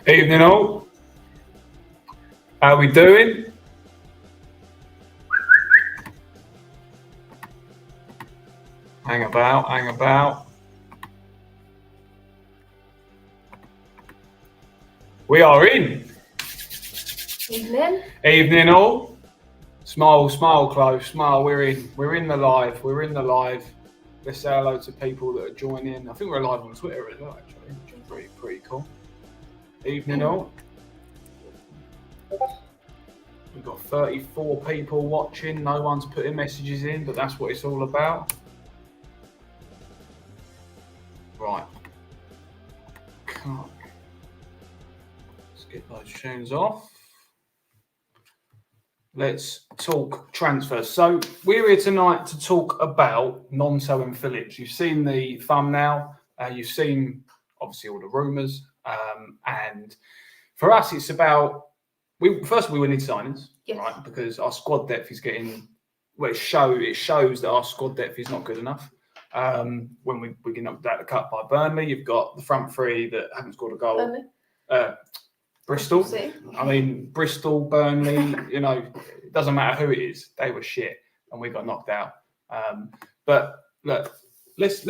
Evening all. How we doing? Hang about. We are in. Evening all. Smile, Chloe, smile. We're in the live. Let's say hello to people that are joining. I think we're live on Twitter as well, actually, which is pretty cool. Evening all. We've got 34 people watching. No one's putting messages in, but that's what it's all about. Right. Let's get those tunes off. Let's talk transfers. So we're here tonight to talk about Gnonto and Phillips. You've seen the thumbnail. You've seen, obviously, all the rumours. And for us, it's about... First of all, we need signings, yes, right? Because our squad depth is getting... Well, it shows that our squad depth is not good enough. When we get knocked out the cup by Burnley, you've got the front three that haven't scored a goal. Bristol. I mean, Bristol, Burnley, it doesn't matter who it is. They were shit and we got knocked out. But look, let's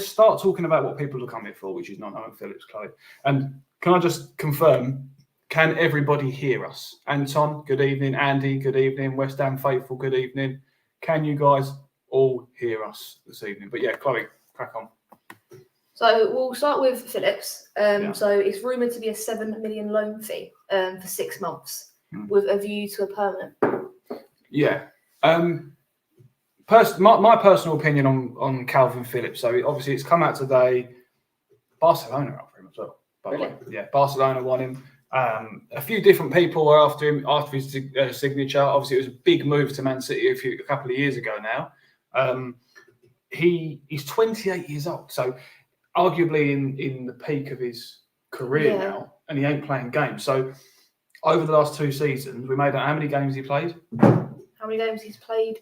start talking about what people are coming for, which is Gnonto and Phillips, Chloe. And can I just confirm, can everybody hear us? Anton, good evening. Andy, good evening. West Ham Faithful, good evening. Can you guys all hear us this evening? But yeah, Chloe, crack on. So we'll start with Phillips. So it's rumoured to be a $7 million loan fee for 6 months with a view to a permanent. Yeah. My personal opinion on Calvin Phillips. So obviously it's come out today. Barcelona are after him as well, by the way. Yeah, Barcelona want him. A few different people were after him after his signature. Obviously, it was a big move to Man City a couple of years ago now. He's 28 years old, so arguably in the peak of his career now, and he ain't playing games. So over the last 2 seasons, we made out how many games he played? How many games he's played?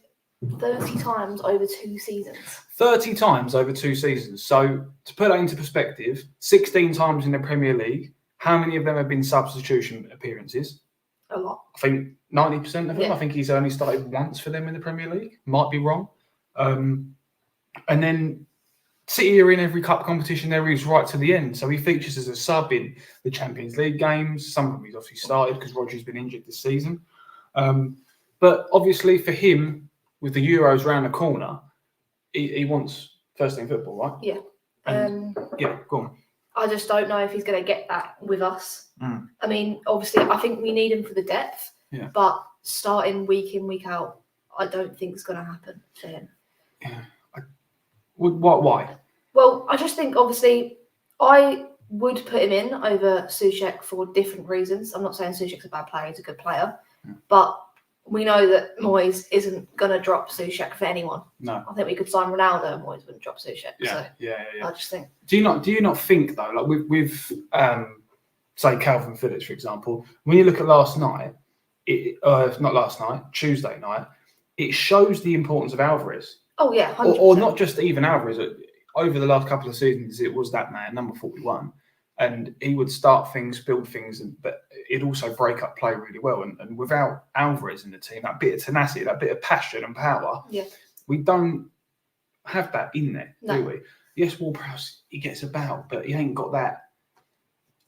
30 times over 2 seasons. 30 times over 2 seasons. So to put that into perspective, 16 times in the Premier League. How many of them have been substitution appearances? A lot. I think 90% of them. Yeah. I think he's only started once for them in the Premier League. Might be wrong. And then City are in every cup competition there is right to the end. So he features as a sub in the Champions League games. Some of them he's obviously started because Roger's been injured this season. But obviously for him, with the Euros round the corner, he wants first team football, right? Yeah. Yeah, go on. I just don't know if he's going to get that with us. I mean, obviously, I think we need him for the depth, but starting week in, week out, I don't think it's going to happen for him. Yeah. Why? Well, I just think, obviously, I would put him in over Souček for different reasons. I'm not saying Souček's a bad player, he's a good player, but we know that Moyes isn't going to drop Souček for anyone. No. I think we could sign Ronaldo and Moyes wouldn't drop Souček. Yeah. I just think. Do you not think though, like with say Calvin Phillips, for example, when you look at last night, Tuesday night, it shows the importance of Alvarez. Oh yeah, 100%. Or not just even Alvarez. Over the last couple of seasons, it was that man, number 41. And he would start things, build things, but it'd also break up play really well. And without Alvarez in the team, that bit of tenacity, that bit of passion and power, we don't have that in there, do we? Yes, Ward-Prowse, he gets about, but he ain't got that.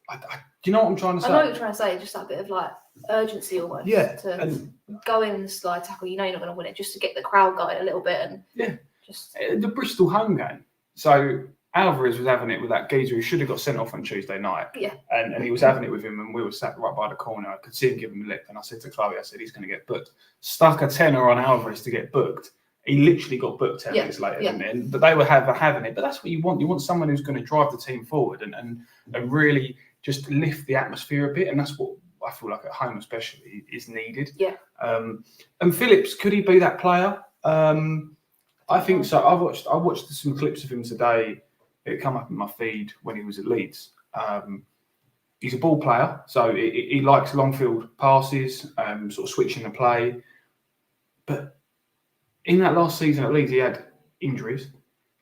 Do you know what I'm trying to say? I know what you're trying to say, just that bit of like urgency almost. Yeah. To go in and slide tackle, you know you're not going to win it, just to get the crowd going a little bit. And just the Bristol home game. So Alvarez was having it with that geezer who should have got sent off on Tuesday night. Yeah. And he was having it with him, and we were sat right by the corner. I could see him give him a lip, and I said to Chloe, he's going to get booked. Stuck a tenner on Alvarez to get booked. He literally got booked 10 minutes later, didn't he? But they were having it. But that's what you want. You want someone who's going to drive the team forward and really just lift the atmosphere a bit. And that's what I feel like at home especially is needed. Yeah. And Phillips, could he be that player? I think so. I watched some clips of him today. It come up in my feed when he was at Leeds. He's a ball player, so he likes long field passes, sort of switching the play. But in that last season at Leeds, he had injuries.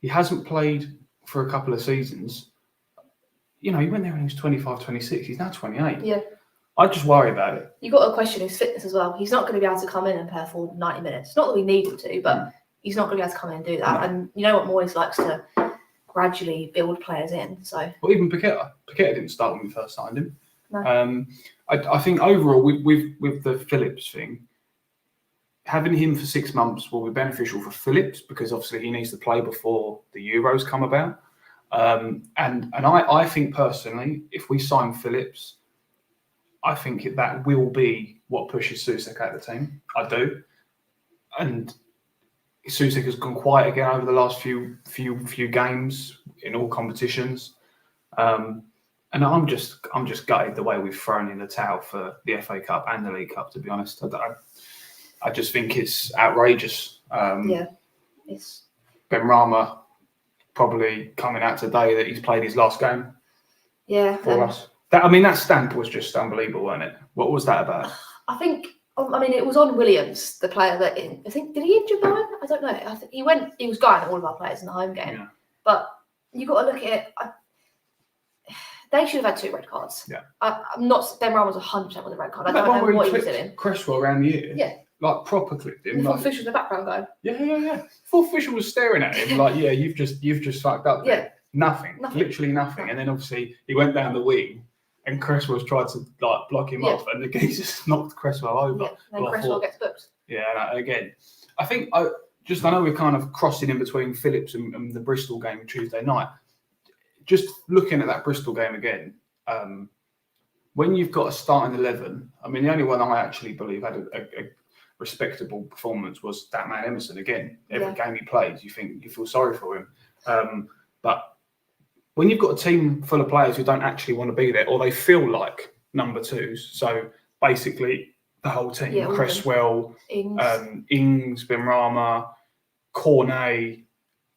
He hasn't played for a couple of seasons. he went there when he was 25, 26. He's now 28. Yeah. I just worry about it. You've got to question his fitness as well. He's not going to be able to come in and play for 90 minutes. Not that we need him to, but he's not going to be able to come in and do that. No. And you know what Moyes likes to gradually build players in. So. Well, even Paqueta didn't start when we first signed him. No. I think overall with the Phillips thing, having him for 6 months will be beneficial for Phillips because obviously he needs to play before the Euros come about. And I think personally, if we sign Phillips, I think that will be what pushes Souček out of the team. I do. And Souček has gone quiet again over the last few games in all competitions. And I'm just gutted the way we've thrown in the towel for the FA Cup and the League Cup, to be honest. I just think it's outrageous. It's Benrahma probably coming out today that he's played his last game for us. That stamp was just unbelievable, wasn't it? What was that about? I think, it was on Williams, the player that, I think, did he injure Bowen? I don't know. I think he was going at all of our players in the home game. Yeah. But you've got to look at it. They should have had 2 red cards. Yeah. I'm not, Benrahma was 100% with a red card. I don't know what he was doing. Cresswell around the ear. Yeah. Like proper clipped him. The fourth official in the background going. Yeah. Fourth official was staring at him like, yeah, you've just fucked up. Yeah. Nothing. Literally nothing. And then obviously he went down the wing and Cresswell's tried to block him off and the geezer's knocked Cresswell over. Yeah. And then Cresswell gets booked. Yeah, again. I think I know we're kind of crossing in between Phillips and the Bristol game Tuesday night. Just looking at that Bristol game again, when you've got a starting 11, the only one I actually believe had a respectable performance was that man Emerson again. Every game he plays, you feel sorry for him. But when you've got a team full of players who don't actually want to be there, or they feel like number 2s, so basically the whole team, Cresswell, Ings, Benrahma, Cornet,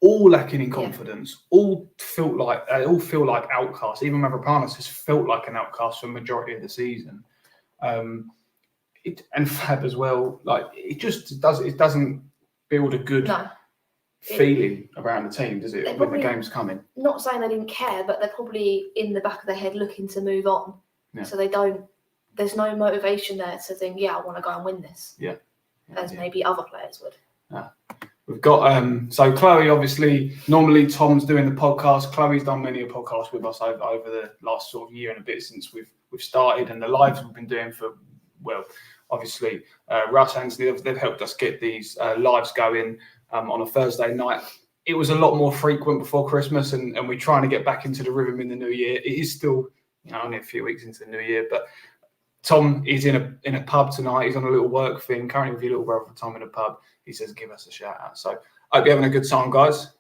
all lacking in confidence, all feel like outcasts. Even Mavropanos has felt like an outcast for the majority of the season. And Fab as well, it doesn't build a good feeling around the team, does it, when the game's coming? Not saying they didn't care, but they're probably in the back of their head looking to move on. Yeah. So there's no motivation there to think, I want to go and win this. Yeah. As maybe other players would. Yeah. We've got, so Chloe, obviously, normally Tom's doing the podcast. Chloe's done many a podcast with us over the last sort of year and a bit since we've started, and the lives we've been doing for, obviously, Russ Ansley, they've helped us get these lives going on a Thursday night. It was a lot more frequent before Christmas, and we're trying to get back into the rhythm in the new year. It is still only a few weeks into the new year, but Tom is in a pub tonight. He's on a little work thing, currently with your little brother Tom in a pub. He says, give us a shout out. So I hope you're having a good time, guys.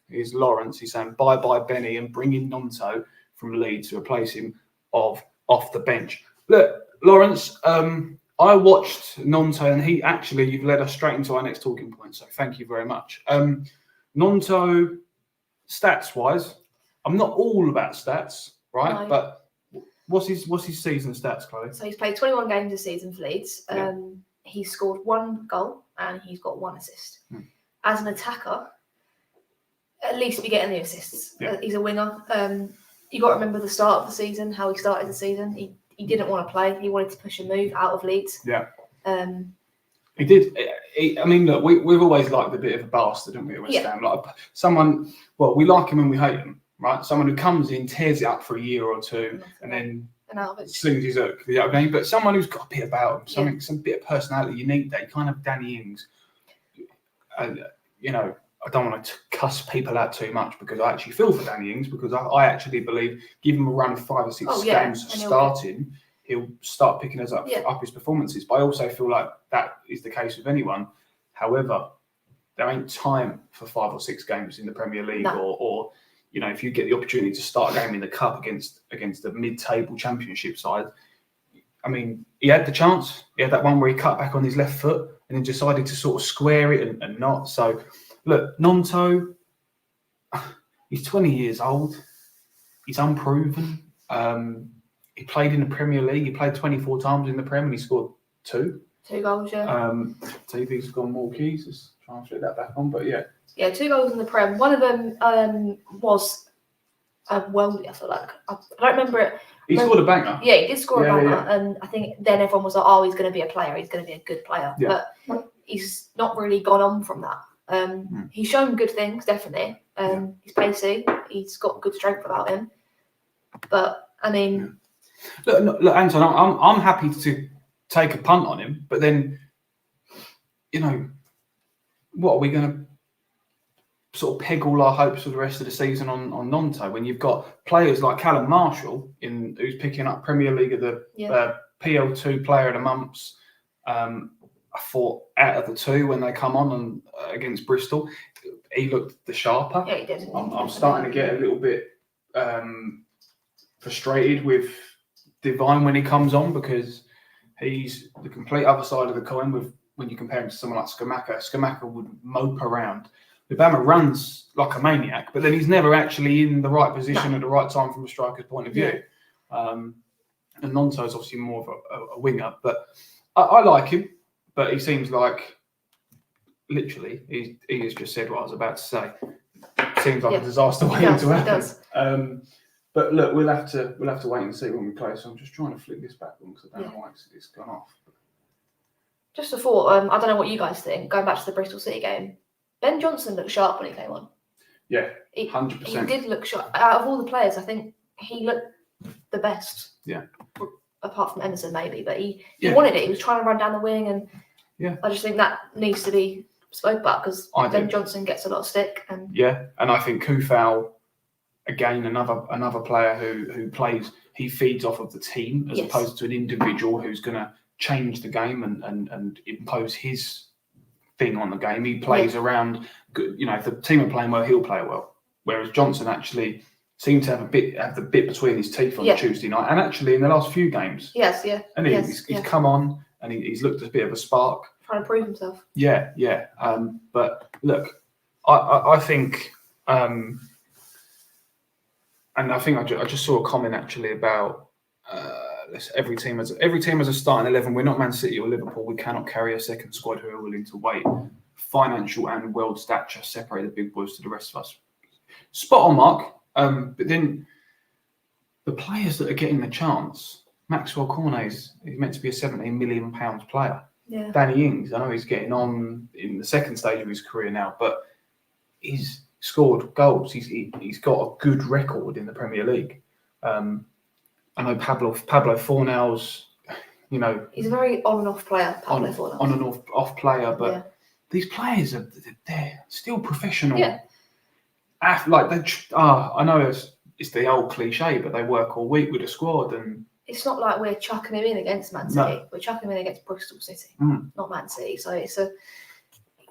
Here's Lawrence. He's saying, bye-bye, Benny, and bring in Gnonto from Leeds to replace him off the bench. Look, Lawrence, I watched Gnonto, and you've led us straight into our next talking point, so thank you very much. Gnonto, stats-wise, I'm not all about stats, right? No. But what's his season stats, Chloe? So he's played 21 games this season for Leeds. He's scored 1 goal and he's got 1 assist. As an attacker, at least be getting the assists. He's a winger. You got to remember the start of the season, how he started the season. He didn't want to play. He wanted to push and move out of Leeds. Yeah. He did. Look, we've always liked a bit of a bastard, haven't we, at West Ham? Like someone, we like him and we hate him, right? Someone who comes in, tears it up for a year or two, and then slings his hook. You know what I mean? But someone who's got a bit about him, some bit of personality. You need that. You can't have Danny Ings. I don't want to cuss people out too much because I actually feel for Danny Ings, because I actually believe give him a run of 5 or 6 games starting, he'll start picking us up his performances. But I also feel like that is the case with anyone. However, there ain't time for 5 or 6 games in the Premier League, or if you get the opportunity to start a game in the Cup against a mid-table Championship side. He had the chance. He had that one where he cut back on his left foot and then decided to sort of square it and not. So, look, Gnonto, he's 20 years old. He's unproven. He played in the Premier League. He played 24 times in the Premier, and he scored 2. 2 goals, yeah. TV's gone more keys. Let's try and flip that back on, but yeah. Yeah, 2 goals in the Prem. One of them was a worldie. I feel like I don't remember it. He scored a banger. Yeah, he did score a banger, Yeah. and I think then everyone was like, "Oh, he's going to be a player. He's going to be a good player." Yeah. But he's not really gone on from that. He's shown good things, definitely. He's pacey. He's got good strength about him. But I mean, look, Anton, I'm happy to take a punt on him, but then, what are we going to sort of peg all our hopes for the rest of the season on Gnonto when you've got players like Callum Marshall who's picking up Premier League of the PL2 Player of the Months. I thought out of the two when they come on against Bristol, he looked the sharper. Yeah, he did. I'm starting to get a little bit frustrated with Divine when he comes on because he's the complete other side of the coin when you compare him to someone like Scamacca. Scamacca would mope around. Obama runs like a maniac, but then he's never actually in the right position at the right time from a striker's point of view. And Gnonto is obviously more of a winger, but I like him. But he seems like, literally, he has just said what I was about to say. Seems like a disaster waiting to happen. But look, we'll have to wait and see when we play. So I'm just trying to flick this back on because I don't know why it's gone off. Just a thought. I don't know what you guys think. Going back to the Bristol City game. Ben Johnson looked sharp when he came on. Yeah, 100%. He did look sharp. Out of all the players, I think he looked the best. Yeah. Apart from Emerson, maybe, but he wanted it. He was trying to run down the wing, and I just think that needs to be spoke about because Ben Johnson gets a lot of stick. And I think Kufau, again, another player who plays. He feeds off of the team as opposed to an individual who's going to change the game and impose his thing on the game. He plays around. If the team are playing well, he'll play well. Whereas Johnson actually seemed to have the bit between his teeth on Tuesday night, and actually in the last few games. And he's come on and he's looked a bit of a spark. Trying to prove himself. But look, I think, and I think I just saw a comment actually about. Every team has a starting 11. We're not Man City or Liverpool. We cannot carry a second squad who are willing to wait. Financial and world stature separate the big boys to the rest of us. Spot on, Mark. But then the players that are getting the chance, Maxwell Cornet is meant to be a £17 million player. Yeah. Danny Ings, I know he's getting on in the second stage of his career now, but he's scored goals. He's got a good record in the Premier League. I know Pablo Fornals, he's a very on and off player. Pablo Fornals. On and off player, but these players they're still professional. Yeah. I know it's the old cliche, but they work all week with a squad, and it's not like we're chucking him in against Man City. No. We're chucking him in against Bristol City, not Man City. So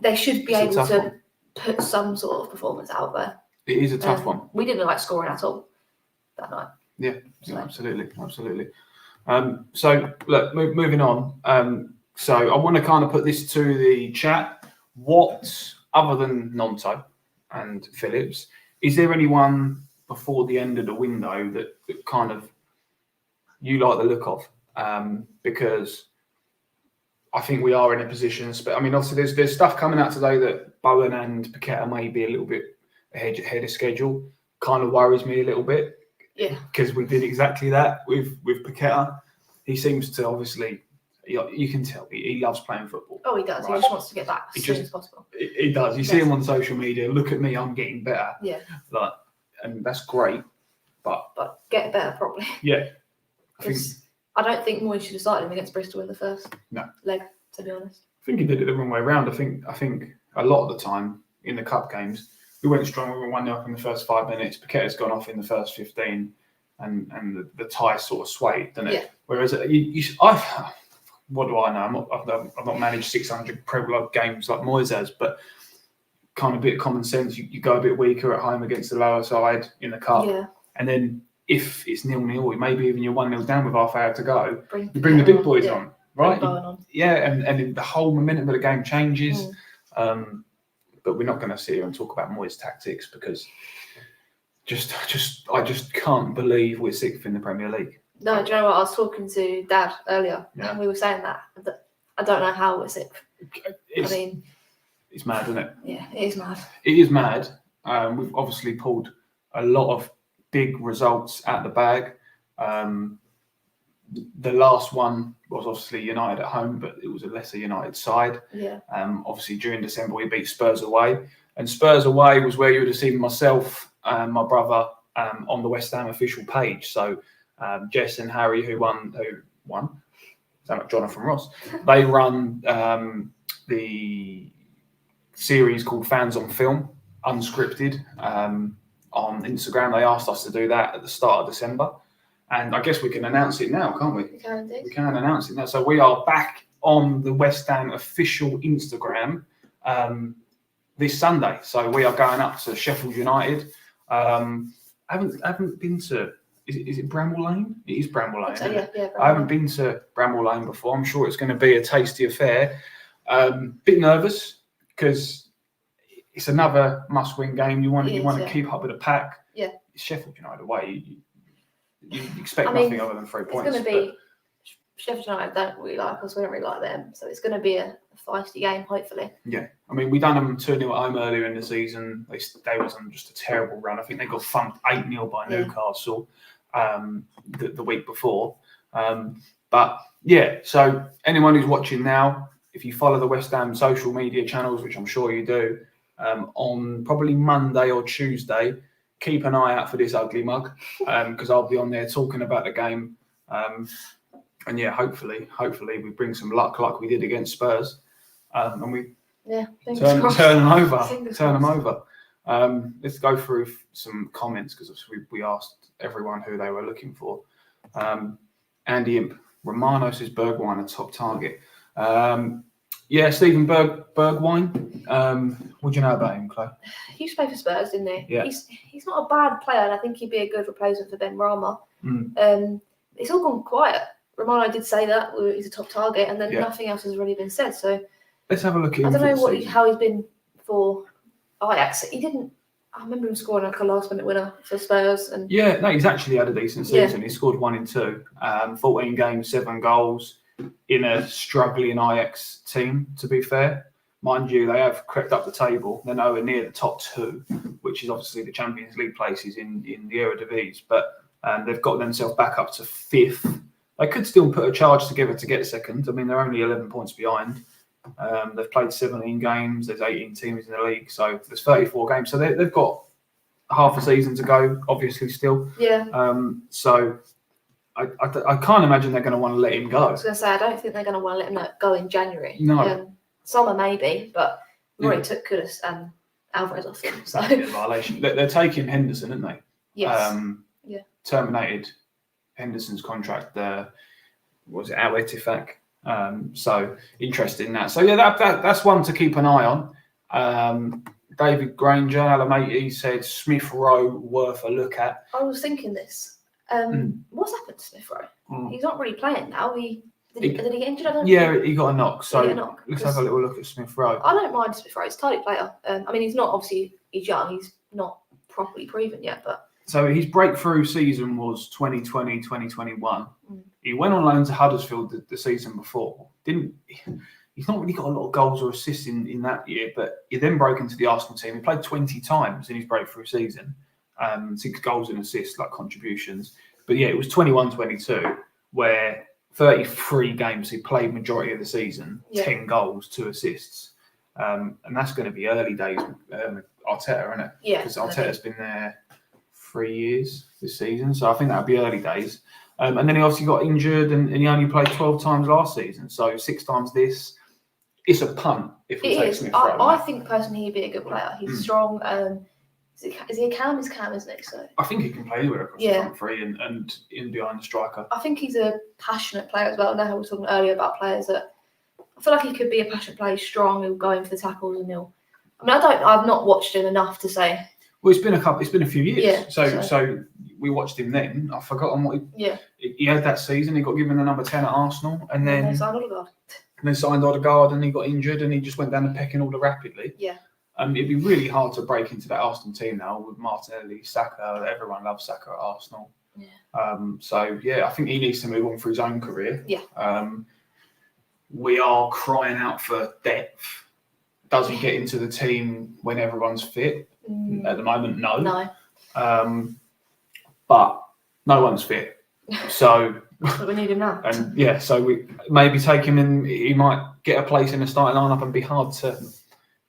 they should be able to put some sort of performance out there. It is a tough one. We didn't like scoring at all that night. Yeah, absolutely. So look, moving on. So I want to kind of put this to the chat. What, other than Gnonto and Phillips, is there anyone before the end of the window that kind of you like the look of? Because I think we are in a position. I mean, obviously, there's stuff coming out today that Bowen and Paqueta may be a little bit ahead of schedule. Kind of worries me a little bit. Yeah, because we did exactly that with Paqueta. He seems to obviously, you can tell he loves playing football. Oh, he does. Right? He just wants to get back as soon as possible. He does. You see him on social media. Look at me, I'm getting better. Yeah. And that's great, but get better probably. Yeah. I don't think Moyes should have started him against Bristol in the first leg. To be honest, I think he did it the wrong way around. I think a lot of the time in the cup games. We went strong. We were 1-0 up in the first 5 minutes. Paqueta's gone off in the first 15, and the tie sort of swayed, didn't it? Yeah. Whereas what do I know? I've not managed 600 Premier League games like Moyes has, but kind of a bit of common sense. You go a bit weaker at home against the lower side in the cup, and then if it's 0-0, or maybe even you're 1-0 down with half hour to go, you bring the big boys on, right? And the whole momentum of the game changes. But we're not going to sit here and talk about Moyes' tactics because I just can't believe we're sixth in the Premier League. No, do you know what? I was talking to Dad earlier, and we were saying that I don't know how we're sixth. It's mad, isn't it? Yeah, it is mad. It is mad. We've obviously pulled a lot of big results at the bag. The last one was obviously United at home, but it was a lesser United side. Yeah. Obviously, during December, we beat Spurs away. And Spurs away was where you would have seen myself and my brother on the West Ham official page. So Jess and Harry, who won, sound like Jonathan Ross, they run the series called Fans on Film, unscripted, on Instagram. They asked us to do that at the start of December. And I guess we can announce it now, can't we? We can indeed. We can announce it now. So we are back on the West Ham official Instagram this Sunday. So we are going up to Sheffield United. Haven't been to. Is it Bramble Lane? It is Bramble Lane. So, yeah, I haven't been to Bramble Lane before. I'm sure it's going to be a tasty affair. Bit nervous because it's another must-win game. You want to keep up with the pack. Yeah. It's Sheffield United away. You expect nothing other than 3 points. It's going to be Sheffield United don't really like us. We don't really like them. So it's going to be a feisty game, hopefully. Yeah. I mean, we done them 2-0 at home earlier in the season. They was on just a terrible run. I think they got thumped 8-0 by Newcastle the week before. But yeah, so anyone who's watching now, if you follow the West Ham social media channels, which I'm sure you do, on probably Monday or Tuesday, keep an eye out for this ugly mug because I'll be on there talking about the game. And yeah, hopefully we bring some luck like we did against Spurs. And we turn them over. Let's go through some comments because we asked everyone who they were looking for. Andy Imp, Romano says Bergwijn a top target. Yeah, Stephen Bergwijn. What do you know about him, Clay? He used to play for Spurs, didn't he? Yeah. He's not a bad player, and I think he'd be a good replacement for Ben Rama. It's all gone quiet. Romano did say that he's a top target, and then nothing else has really been said. So let's have a look at him. I don't know how he's been for Ajax. He didn't. I remember him scoring like a last-minute winner for Spurs. And yeah, no, he's actually had a decent season. He scored 1 in 2, 14 games, 7 goals in a struggling Ajax team. To be fair, mind you, they have crept up the table. They're nowhere near the top 2, which is obviously the Champions League places in the AYWHV. But they've got themselves back up to 5th. They could still put a charge together to get second. I mean, they're only 11 points behind. They've played 17 games. There's 18 teams in the league, so there's 34 games. So they've got half a season to go, obviously, still. Yeah. So I can't imagine they're going to want to let him go. I was going to say, I don't think they're going to want to let him go in January. No. Summer maybe, but already took Kudus and Alvarez off them. So. That'd be a violation. They're taking Henderson, aren't they? Yes. Terminated Henderson's contract. Was it AYWHV? So interested in that. So yeah, that's one to keep an eye on. David Granger, Alamati said Smith Rowe worth a look at. I was thinking this. What's happened to Smith Rowe? He's not really playing now. Did he get injured? I don't know. He got a knock. So let's have a little look at Smith Rowe. I don't mind Smith Rowe. He's a tidy player. I mean, he's not obviously he's young. He's not properly proven yet, but. So his breakthrough season was 2020, 2021. He went on loan to Huddersfield the season before. He's not really got a lot of goals or assists in that year, but he then broke into the Arsenal team. He played 20 times in his breakthrough season, 6 goals and assists, like contributions. But yeah, it was 21-22, where 33 games he played majority of the season, 10 goals, 2 assists. And that's going to be early days Arteta, isn't it? Yeah. Because Arteta's been there 3 years this season, so I think that would be early days. And then he obviously got injured, and he only played 12 times last season, so 6 times this. It's a punt if we take Smith Rowe. I think personally he'd be a good player. He's strong. Is he a cam? He's cam, isn't he? So I think he can play anywhere across the front three and in behind the striker. I think he's a passionate player as well. Now we were talking earlier about players that I feel like he could be a passionate player, strong, he'll go in for the tackles, and I've not watched him enough to say. Well, it's been a few years. Yeah, so we watched him then. I've forgotten what he had that season. He got given the number 10 at Arsenal, and then they signed Odegaard. And then signed Odegaard, and he got injured, and he just went down the pecking order rapidly. Yeah. It'd be really hard to break into that Arsenal team now with Martinelli, Saka. Everyone loves Saka at Arsenal. Yeah. So I think he needs to move on for his own career. Yeah. We are crying out for depth. Does he get into the team when everyone's fit? At the moment, no. but no one's fit. So But we need him now. And yeah, so we maybe take him in. He might get a place in the starting lineup and be hard to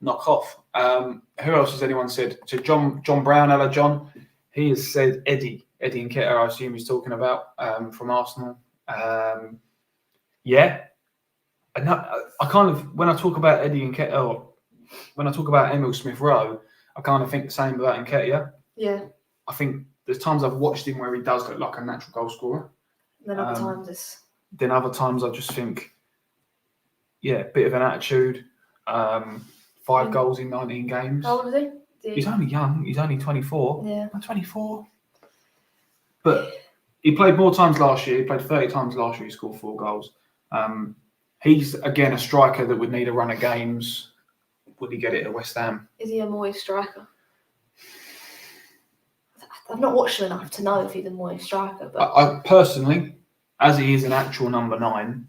knock off. Who else has anyone said? So John Brown, Ella John, he has said Eddie Nketiah, I assume he's talking about from Arsenal. Yeah, and I kind of, when I talk about Eddie Nketiah, or when I talk about Emil Smith Rowe, I kind of think the same about Nketiah. Yeah. I think there's times I've watched him where he does look like a natural goal scorer. Then other times it's... Then other times I just think, yeah, bit of an attitude. 5 goals in 19 games. How old is he? He's only young. He's only 24. Yeah. I'm 24. But he played more times last year. He played 30 times last year. He scored 4 goals. He's, again, a striker that would need a run of games. Would he get it at West Ham? Is he a Moyes striker? I've not watched him enough to know if he's a Moyes striker. But I personally, as he is an actual number 9,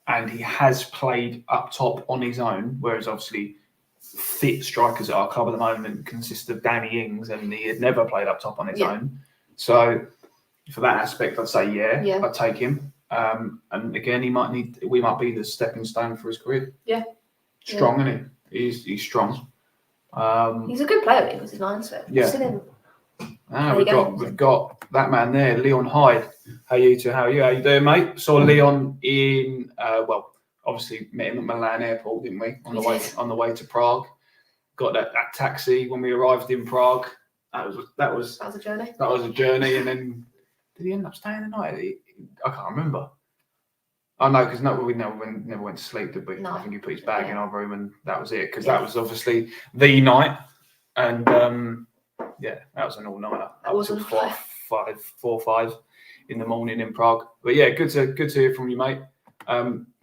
and he has played up top on his own, whereas obviously fit strikers at our club at the moment consist of Danny Ings, and he had never played up top on his own. So for that aspect, I'd say I'd take him. And again, we might be the stepping stone for his career. Yeah, strong, isn't he? He's strong. He's a good player. He was his mindset. Yeah. We've got that man there, Leon Hyde. How you doing, mate? Saw Leon in obviously met him at Milan Airport, didn't we? On the way to Prague. Got that taxi when we arrived in Prague. That was a journey. That was a journey, and then did he end up staying the night? I can't remember. Oh no, because we never went to sleep, did we? No. I think he put his bag in our room, and that was it. Because that was obviously the night, and that was an all-nighter. That was 4 or 5 in the morning in Prague. But yeah, good to hear from you, mate.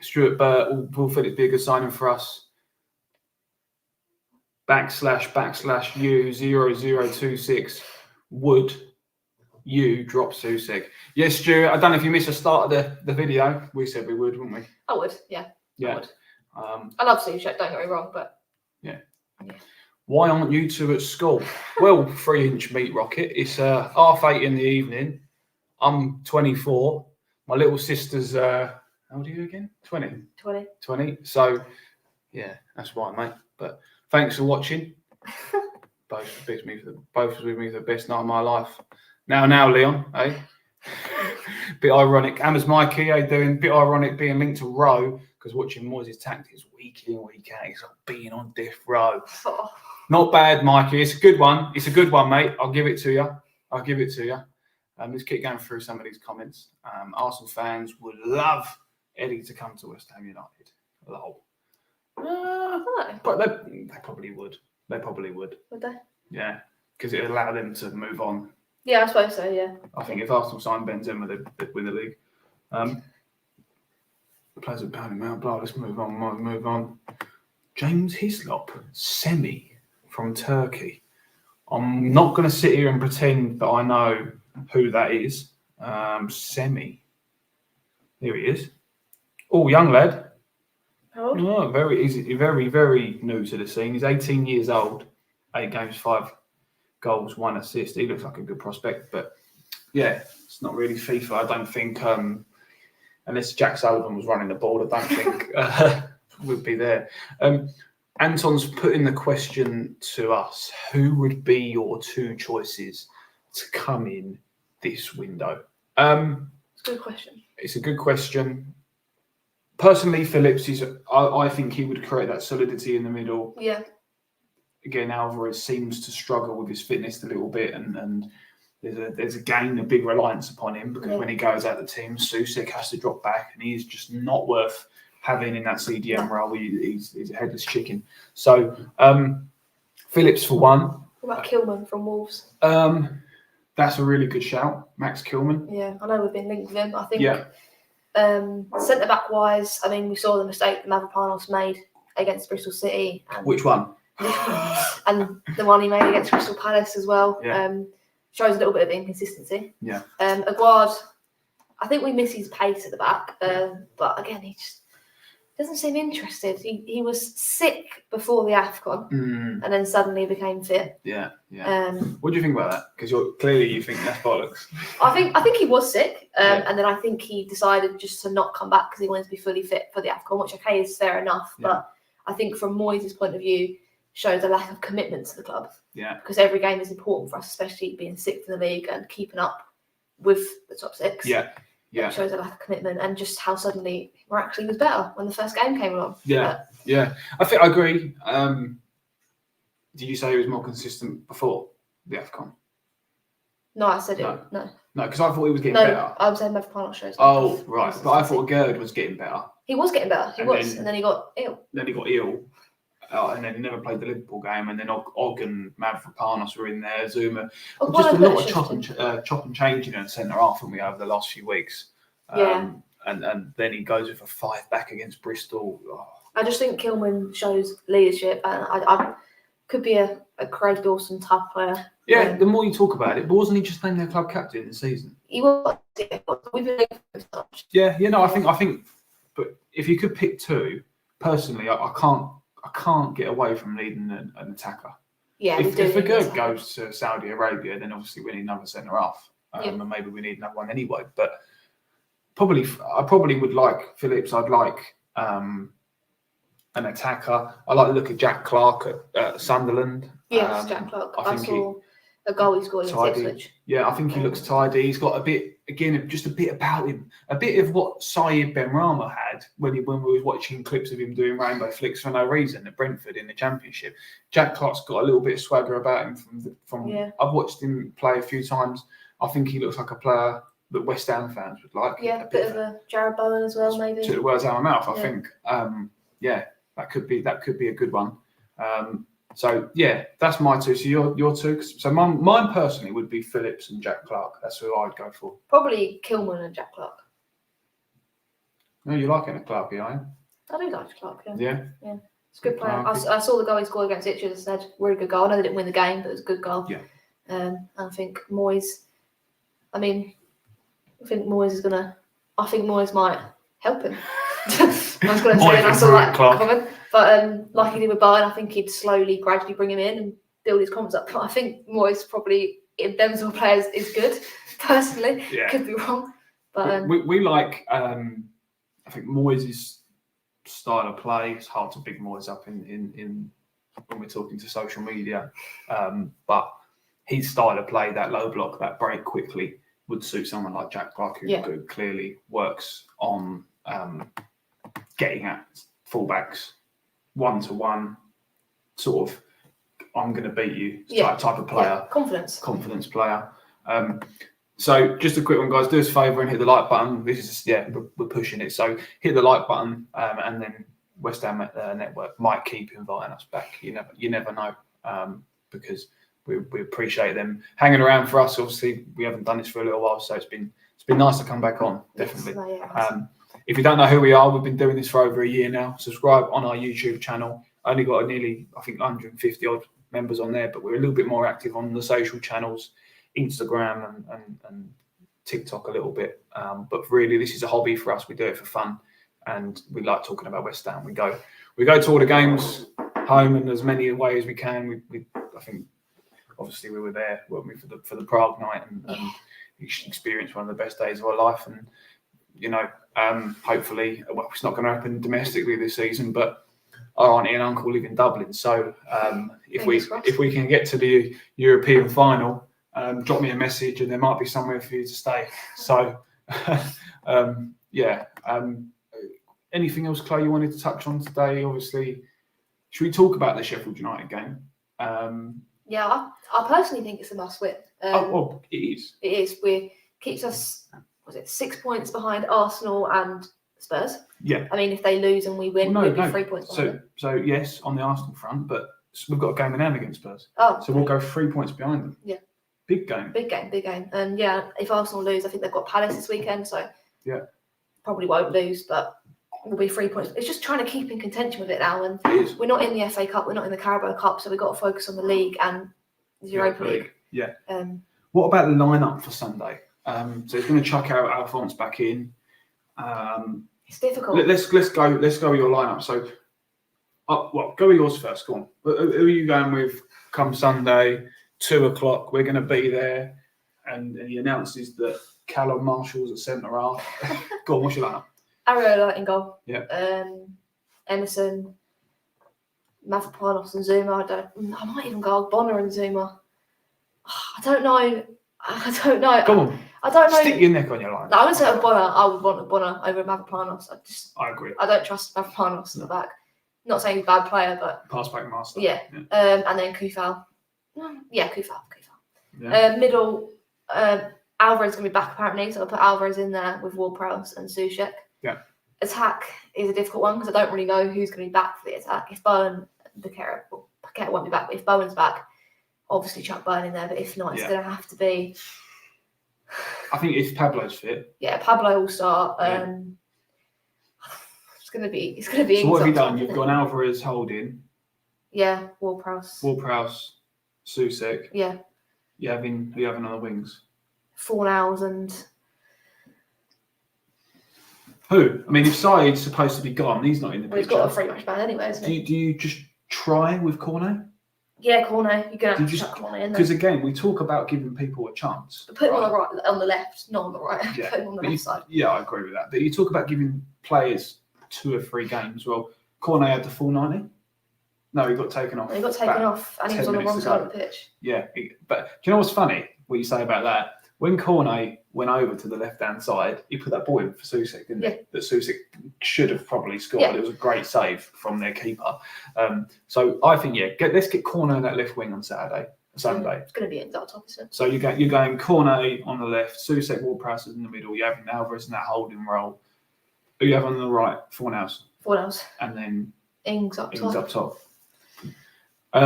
Stuart Burt, will Phillips be a good signing for us? / U0026 would you drop Susek? Yes, Stuart. I don't know if you missed the start of the video. We said we would, wouldn't we? I would, yeah. Yeah. I would. I love Susek, don't get me wrong, but yeah. Why aren't you two at school? Well, 3-inch meat rocket. It's 8:30 in the evening. I'm 24. My little sister's how old are you again? 20. 20. So yeah, that's why, mate. But thanks for watching. Both was with me for the best night of my life. Now, Leon, eh? Bit ironic. Amber's Mikey, how you doing? Bit ironic being linked to Rowe, because watching Moyes' tactics week in, week out, he's like being on death row. Oh. Not bad, Mikey. It's a good one. Mate. I'll give it to you. Let's keep going through some of these comments. Arsenal fans would love Eddie to come to West Ham United. Lol. But they probably would. Would they? Yeah, because it would allow them to move on. Yeah, I suppose so, yeah. I think if Arsenal signed Benzema, they'd win the league. Players are pounding out. Blah, let's move on. James Hislop, semi from Turkey. I'm not going to sit here and pretend that I know who that is. Semi. Here he is. Oh, young lad. How old? Oh, very, very new to the scene. He's 18 years old. 8 games, 5 goals, 1 assist. He looks like a good prospect, but yeah, it's not really FIFA. I don't think, unless Jack Sullivan was running the ball, I don't think would be there. Anton's putting the question to us: who would be your 2 choices to come in this window? It's a good question. It's a good question. Personally, Phillips I think he would create that solidity in the middle. Yeah. Again, Alvarez seems to struggle with his fitness a little bit, and there's a big reliance upon him, because when he goes out the team, Susek has to drop back, and he's just not worth having in that CDM role. He's a headless chicken. So Phillips for one. What about Kilman from Wolves? That's a really good shout, Max Kilman. Yeah, I know we've been linked with him. I think centre back wise, I mean, we saw the mistake that Mavropanos made against Bristol City. Which one? And the one he made against Crystal Palace as well. Yeah. Shows a little bit of inconsistency. Yeah. Aguard, I think we miss his pace at the back, but again, doesn't seem interested. He was sick before the AFCON, and then suddenly became fit. Yeah. What do you think about that? Because you think that's bollocks. I think he was sick, and then I think he decided just to not come back because he wanted to be fully fit for the AFCON, which is fair enough. Yeah. But I think from Moyes' point of view, shows a lack of commitment to the club. Yeah. Because every game is important for us, especially being sixth in the league and keeping up with the top six. Yeah. It shows a lack of commitment and just how suddenly we're actually was better when the first game came along. Yeah. I think I agree. Did you say he was more consistent before the AFCON? No, I said no. No, because I thought he was getting better. I was saying the final shows. Oh, right. But I thought Gerd was getting better. He was getting better. And then he got ill. And then he never played the Liverpool game, and then Og and Mavropanos were in there, Zuma. Oh, just a lot of chop and changing in the centre half, haven't we, over the last few weeks? And then he goes with a 5 back against Bristol. Oh. I just think Kilman shows leadership, and I could be a Craig Dawson type player. Yeah, the more you talk about it, but wasn't he just named their club captain this season? He was. We've been I think. But if you could pick two, personally, I can't get away from leading an attacker. Yeah, if the Gerd goes to Saudi Arabia, then obviously we need another centre half, and maybe we need another one anyway. But I probably would like Phillips. I'd like an attacker. I like to look at Jack Clark at Sunderland. Yes, Jack Clark. I saw a goal he scored against Ipswich. Yeah, I think he looks tidy. He's got a bit about him, a bit of what Saïd Benrahma had when we were watching clips of him doing rainbow flicks for no reason at Brentford in the Championship. Jack Clark's got a little bit of swagger about him. I've watched him play a few times. I think he looks like a player that West Ham fans would like. Yeah, a bit of a Jared Bowen as well, maybe. Took the words out of my mouth. I think, that could be a good one. So that's my two. So your two. So mine personally would be Phillips and Jack Clark. That's who I'd go for. Probably Kilman and Jack Clark. No, you like it, Clark, yeah? I do like Clark. Yeah. It's a good player. I saw the goal he scored against Ipswich and said, really good goal. I know they didn't win the game, but it was a good goal. Yeah. I think Moyes. I think Moyes might help him. I was going to say, and I saw that comment. But like he did with Bayern, I think he'd slowly, gradually bring him in and build his confidence up. But I think Moyes probably, in them sort of players, is good, personally. Yeah. Could be wrong. But we like, I think Moyes' style of play. It's hard to pick Moyes up in when we're talking to social media. But his style of play, that low block, that break quickly, would suit someone like Jack Clark, who clearly works on getting at fullbacks, 1-to-1, sort of, I'm going to beat you type of player. Yeah. Confidence player. So just a quick one, guys. Do us a favour and hit the like button. This is we're pushing it. So hit the like button, and then West Ham Network might keep inviting us back. You never know, because we appreciate them hanging around for us. Obviously, we haven't done this for a little while, so it's been nice to come back on. Definitely. If you don't know who we are, we've been doing this for over a year now. Subscribe on our YouTube channel. Only got nearly, I think, 150 odd members on there, but we're a little bit more active on the social channels, Instagram and TikTok a little bit. But really, this is a hobby for us. We do it for fun, and we like talking about West Ham. We go to all the games home in as many ways as we can. I think, obviously, we were there, weren't we, for the Prague night, and experienced one of the best days of our life. And hopefully, it's not going to happen domestically this season, but our auntie and uncle live in Dublin, so if we can get to the European final, drop me a message, and there might be somewhere for you to stay. So, anything else, Chloe, you wanted to touch on today? Obviously, should we talk about the Sheffield United game? I personally think it's a must-win. It is. It is. Keeps us, 6 points behind Arsenal and Spurs? Yeah. I mean, if they lose and we win, we'll be 3 points behind them. So yes, on the Arsenal front, but we've got a game in hand against Spurs. Oh. So we'll go 3 points behind them. Yeah. Big game. And if Arsenal lose, I think they've got Palace this weekend, so probably won't lose, but we'll be 3 points. It's just trying to keep in contention with it now, and we're not in the FA Cup, we're not in the Carabao Cup, so we've got to focus on the league and the Europa League. Yeah. What about the lineup for Sunday? So he's going to chuck out Alphonse back in. It's difficult. Let's go with your lineup. So, go with yours first. Go on. Who are you going with? Come Sunday, 2:00. We're going to be there, and he announces that Callum Marshall's at centre half. Go on. What's your lineup? Ariola in goal. Yeah. Emerson, Mavropanos and Zuma. I might even go Bonner and Zuma. I don't know. Come on. I don't know. Stick your neck on your line. No, I would say Bonner. I would want Bonner over Mavropanos. I agree. I don't trust Mavropanos in the back. Not saying he's a bad player, but pass back master. Yeah. And then Kufal. Yeah, Kufal. Yeah. Middle. Alvarez is going to be back apparently, so I'll put Alvarez in there with Ward-Prowse and Soucek. Yeah. Attack is a difficult one because I don't really know who's going to be back for the attack. If Paqueta won't be back, but if Bowen's back, obviously chuck Bowen in there. But if not, it's going to have to be. I think if Pablo's fit. Yeah, Pablo will start. It's going to be. So what have you done? You've got Alvarez holding. Yeah, Ward-Prowse, Soucek. Yeah. Who you having on the wings? Fornals and. Who? I mean, if Said's supposed to be gone, he's not in the picture. He's got a free match ban anyway, isn't he? Do you just try with Cornet? Yeah, Cornet. You're going to have to chuck Cornet in there. Because again, we talk about giving people a chance. But put him on the right, on the left, not on the right. Yeah. Put him on the left side. Yeah, I agree with that. But you talk about giving players 2 or 3 games. Well, Cornet had the full 90. No, he got taken off. He got taken off and he was on the wrong side of the pitch. Yeah. But do you know what's funny? What you say about that? When Cornet went over to the left-hand side, he put that ball in for Soucek, didn't he? That Soucek should have probably scored. Yeah. It was a great save from their keeper. So I think, let's get Cornet on that left wing on Sunday. It's going to be in our top, isn't it? So you're going Cornet on the left, Soucek, Ward-Prowse in the middle. You're having Alvarez in that holding role. Who you have on the right? Fornals. And then Ings up top. I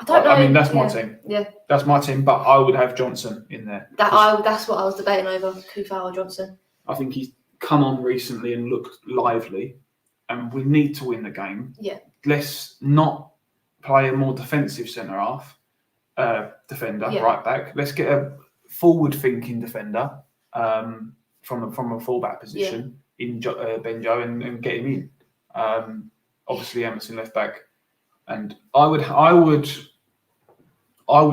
don't know. I mean, that's my team. Yeah. That's my team, but I would have Johnson in there. That's what I was debating over, Kufal or Johnson. I think he's come on recently and looked lively, and we need to win the game. Yeah. Let's not play a more defensive centre-half, defender, right back. Let's get a forward-thinking defender from a full-back position in Benjo and get him in. Obviously, Emerson left back. And I would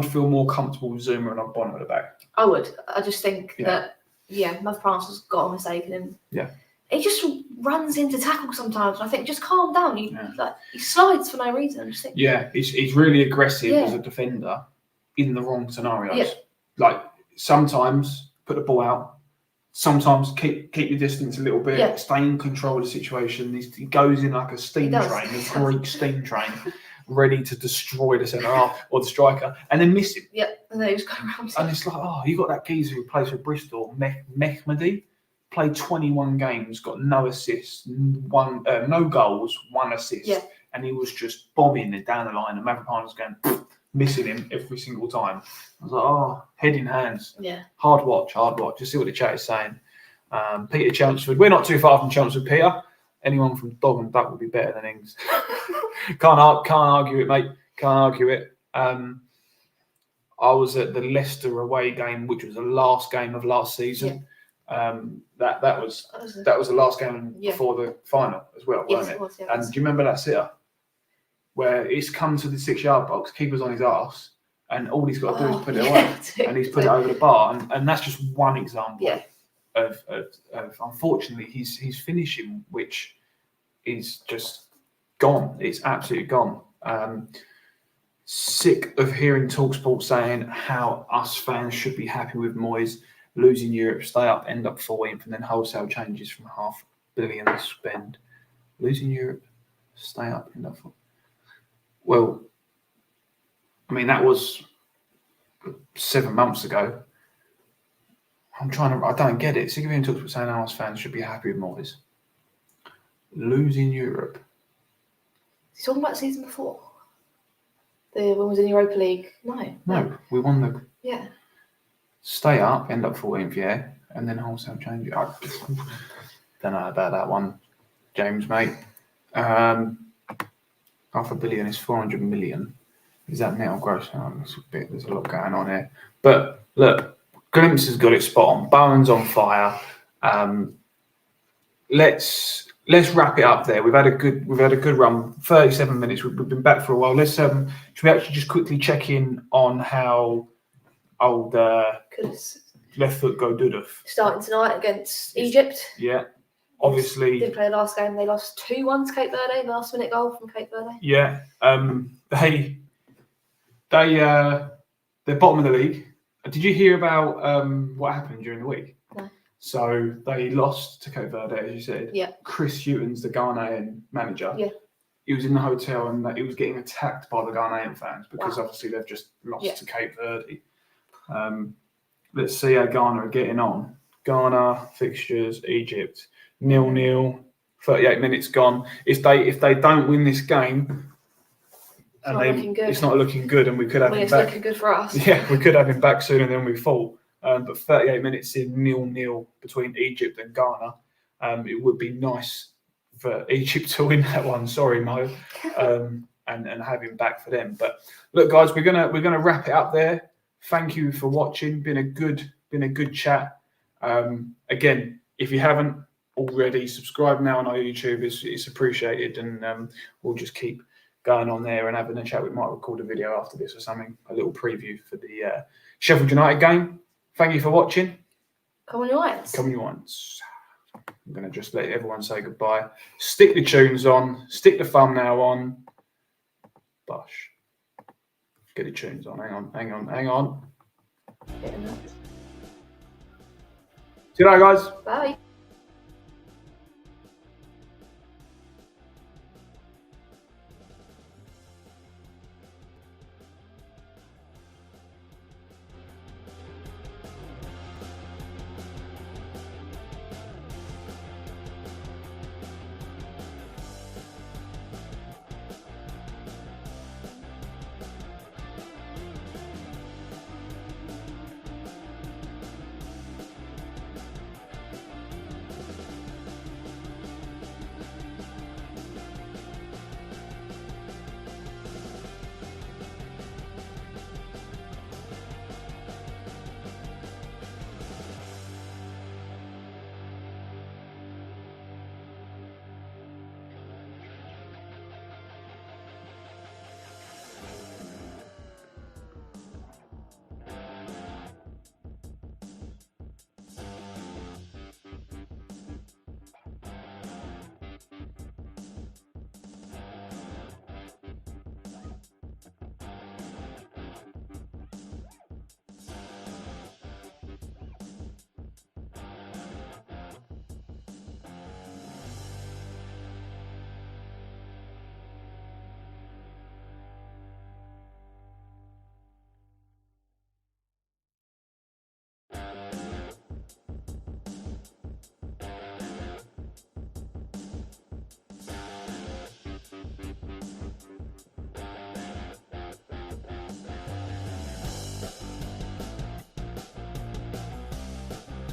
feel more comfortable with Zuma and Bonner at the back. I would. I just think that Mavropanos has got a mistake in him. Yeah. He just runs into tackle sometimes. I think just calm down. He slides for no reason. I just think. Yeah, he's really aggressive as a defender in the wrong scenarios. Yeah. Like sometimes put the ball out. Sometimes keep your distance a little bit, stay in control of the situation. He goes in like a steam train, a Greek steam train, ready to destroy the centre half or the striker, and then miss him. Yeah, and then he just go around. And it's like, you got that geezer who plays for Bristol, Mehmedi, played 21 games, got no assists, no goals, 1 assist, and he was just bombing it down the line, and Mavropanos going missing him every single time. I was like, head in hands. Yeah. Hard watch. Just see what the chat is saying. Peter Chelmsford. We're not too far from Chelmsford, Peter. Anyone from Dog and Duck would be better than Ings. Can't argue it, mate. Can't argue it. I was at the Leicester away game, which was the last game of last season. Yeah. That was the last game before the final as well, wasn't it? Was, and do you remember that sitter? Where it's come to the 6-yard box, keeper's on his arse, and all he's got to do is put it away, and he's put it over the bar, and that's just one example of unfortunately his finishing, which is just gone. It's absolutely gone. Sick of hearing TalkSport saying how us fans should be happy with Moyes losing Europe, stay up, end up 14th, and then wholesale changes from $500 million spend. Losing Europe, stay up, end up 14th. Well, I mean, that was 7 months ago. I don't get it. Sick of hearing TalkSport saying our fans should be happy with Moyes. Losing Europe. He's talking about the season before. The one was in Europa League. No, we won the. Yeah. Stay up, end up 14th, and then wholesale change. I don't know about that one, James, mate. $500 million is 400 million. Is that net or gross? There's a lot going on here. But look, Glimpse has got it spot on. Bowen's on fire. let's wrap it up there. We've had a good run. 37 minutes. We've been back for a while. Should we actually just quickly check in on how old left foot go Dudov starting tonight against Egypt. Yeah, obviously didn't play the last game. They lost 2-1 to Cape Verde. Last minute goal from Cape Verde. Yeah, they're bottom of the league. Did you hear about what happened during the week? No. So they lost to Cape Verde, as you said. Yeah. Chris Hughton's the Ghanaian manager. Yeah. He was in the hotel and he was getting attacked by the Ghanaian fans because obviously they've just lost to Cape Verde. Let's see how Ghana are getting on. Ghana fixtures, Egypt 0-0. 38 minutes gone. If they don't win this game, it's not looking good, and we could have him back. It's looking good for us. Yeah, we could have him back sooner than we thought. But 38 minutes in 0-0 between Egypt and Ghana. It would be nice for Egypt to win that one. Sorry, Mo, and have him back for them. But look, guys, we're gonna wrap it up there. Thank you for watching. Been a good chat. Again, if you haven't already, subscribe now on our YouTube. It's appreciated, and we'll just keep going on there and having a chat. We might record a video after this or something, a little preview for the Sheffield United game. Thank you for watching. Come on, your Irons. Come on, your Irons. I'm going to just let everyone say goodbye. Stick the tunes on. Stick the thumbnail on. Bosh. Get the tunes on. Hang on. See you later, guys. Bye.